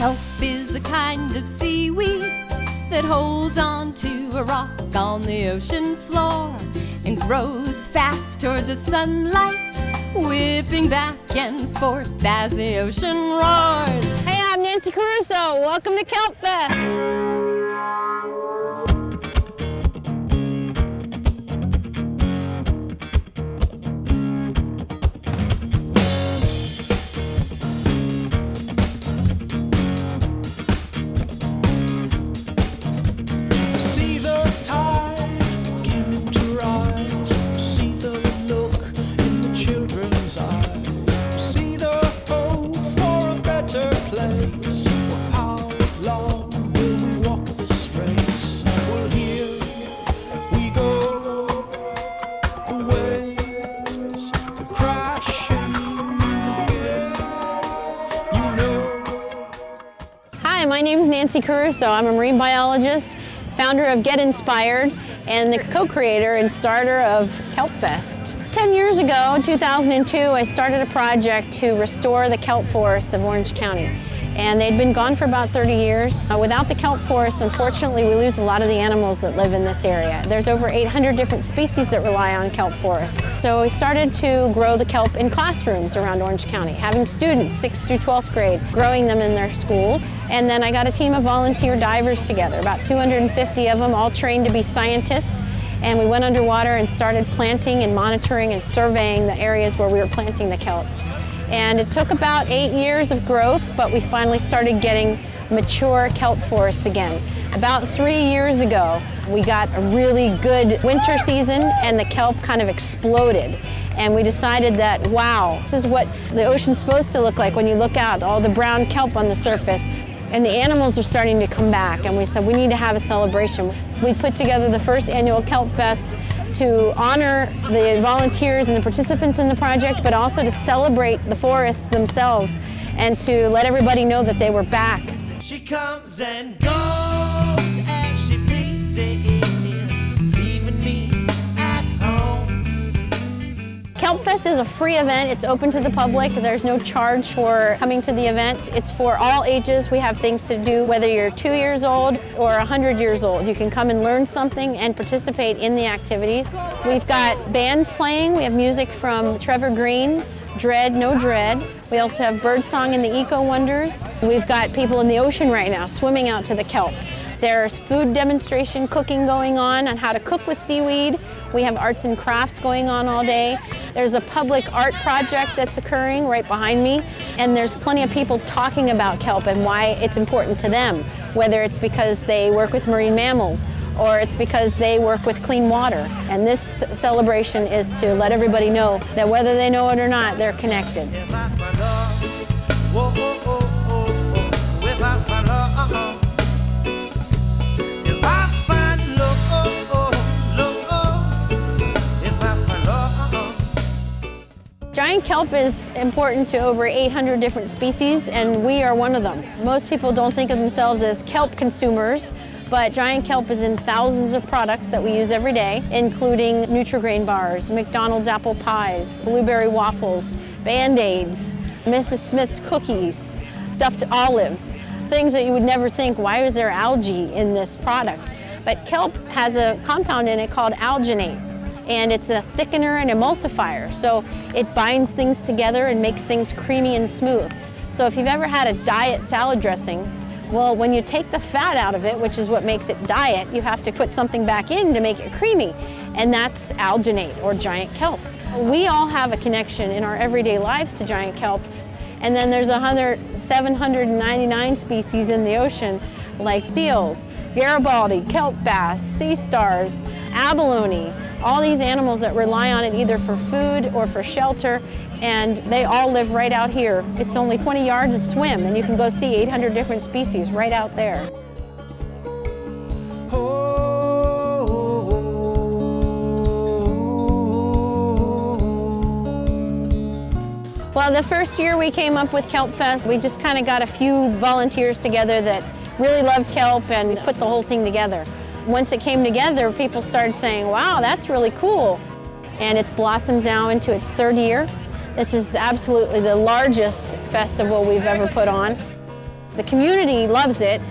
Kelp is a kind of seaweed that holds on to a rock on the ocean floor and grows fast toward the sunlight, whipping back and forth as the ocean roars. Hey, I'm Nancy Caruso. Welcome to Kelp Fest. My name is Nancy Caruso. I'm a marine biologist, founder of Get Inspired, and the co-creator and starter of Kelp Fest. 10 years ago, in 2002, I started a project to restore the kelp forests of Orange County. And they'd been gone for about 30 years. Without the kelp forests, unfortunately, we lose a lot of the animals that live in this area. There's over 800 different species that rely on kelp forests. So we started to grow the kelp in classrooms around Orange County, having students 6th through 12th grade, growing them in their schools. And then I got a team of volunteer divers together, about 250 of them, all trained to be scientists. And we went underwater and started planting and monitoring and surveying the areas where we were planting the kelp. And it took about 8 years of growth, but we finally started getting mature kelp forests again. About 3 years ago, we got a really good winter season and the kelp kind of exploded. And we decided that, wow, this is what the ocean's supposed to look like when you look out, all the brown kelp on the surface. And the animals are starting to come back, and we said we need to have a celebration. We put together the first annual Kelp Fest to honor the volunteers and the participants in the project, but also to celebrate the forests themselves and to let everybody know that they were back. She comes and goes as she pleases, leaving me at home. Kelp Fest is a free event. It's open to the public. There's no charge for coming to the event. It's for all ages. We have things to do, whether you're 2 years old or 100 years old. You can come and learn something and participate in the activities. We've got bands playing. We have music from Trevor Green, Dread, No Dread. We also have birdsong in the Eco Wonders. We've got people in the ocean right now swimming out to the kelp. There's food demonstration cooking going on how to cook with seaweed. We have arts and crafts going on all day. There's a public art project that's occurring right behind me. And there's plenty of people talking about kelp and why it's important to them, whether it's because they work with marine mammals or it's because they work with clean water. And this celebration is to let everybody know that whether they know it or not, they're connected. Giant kelp is important to over 800 different species, and we are one of them. Most people don't think of themselves as kelp consumers, but giant kelp is in thousands of products that we use every day, including Nutri-Grain bars, McDonald's apple pies, blueberry waffles, Band-Aids, Mrs. Smith's cookies, stuffed olives, things that you would never think, why is there algae in this product? But kelp has a compound in it called alginate. And it's a thickener and emulsifier, so it binds things together and makes things creamy and smooth. So if you've ever had a diet salad dressing, well, when you take the fat out of it, which is what makes it diet, you have to put something back in to make it creamy, and that's alginate or giant kelp. We all have a connection in our everyday lives to giant kelp, and then there's 799 species in the ocean, like seals, Garibaldi, kelp bass, sea stars, abalone, all these animals that rely on it either for food or for shelter, and they all live right out here. It's only 20 yards to swim, and you can go see 800 different species right out there. Well, the first year we came up with Kelp Fest, we just kind of got a few volunteers together that really loved kelp and put the whole thing together. Once it came together, people started saying, wow, that's really cool. And it's blossomed now into its third year. This is absolutely the largest festival we've ever put on. The community loves it.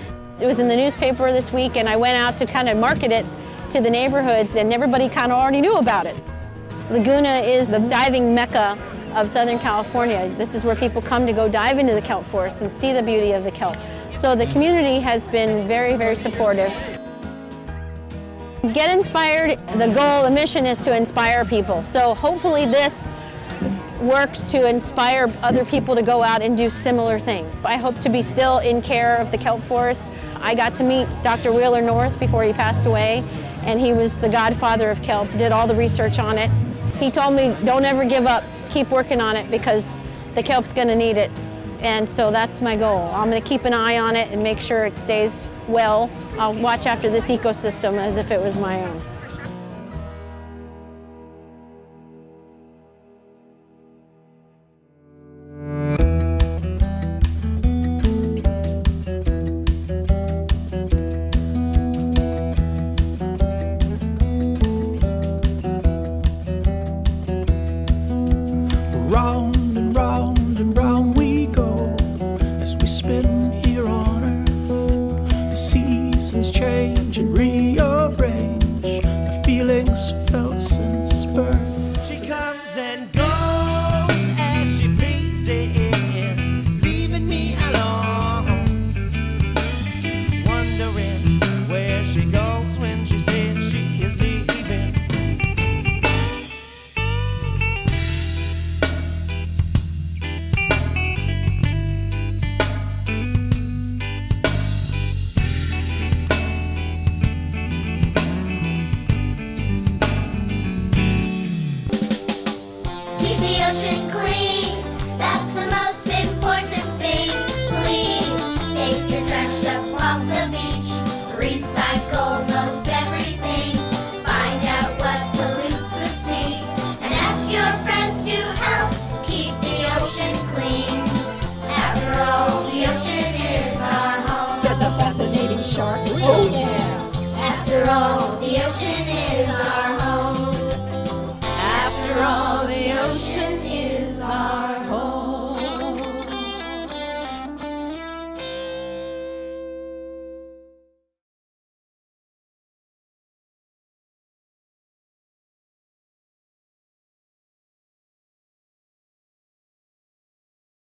It was in the newspaper this week, and I went out to kind of market it to the neighborhoods, and everybody kind of already knew about it. Laguna is the diving mecca of Southern California. This is where people come to go dive into the kelp forest and see the beauty of the kelp. So the community has been very, very supportive. Get Inspired, the goal, the mission is to inspire people. So hopefully this works to inspire other people to go out and do similar things. I hope to be still in care of the kelp forest. I got to meet Dr. Wheeler North before he passed away, and he was the godfather of kelp, did all the research on it. He told me, don't ever give up, keep working on it because the kelp's gonna need it. And so that's my goal. I'm gonna keep an eye on it and make sure it stays well. I'll watch after this ecosystem as if it was my own. Round and round and round we go as we spin here on earth. The seasons change and rearrange the feelings felt since birth. She comes and goes as she pleases, leaving me alone, wondering where she goes when she says she is leaving. Keep the ocean clean, that's the most important thing. Please take your trash up off the beach. Recycle.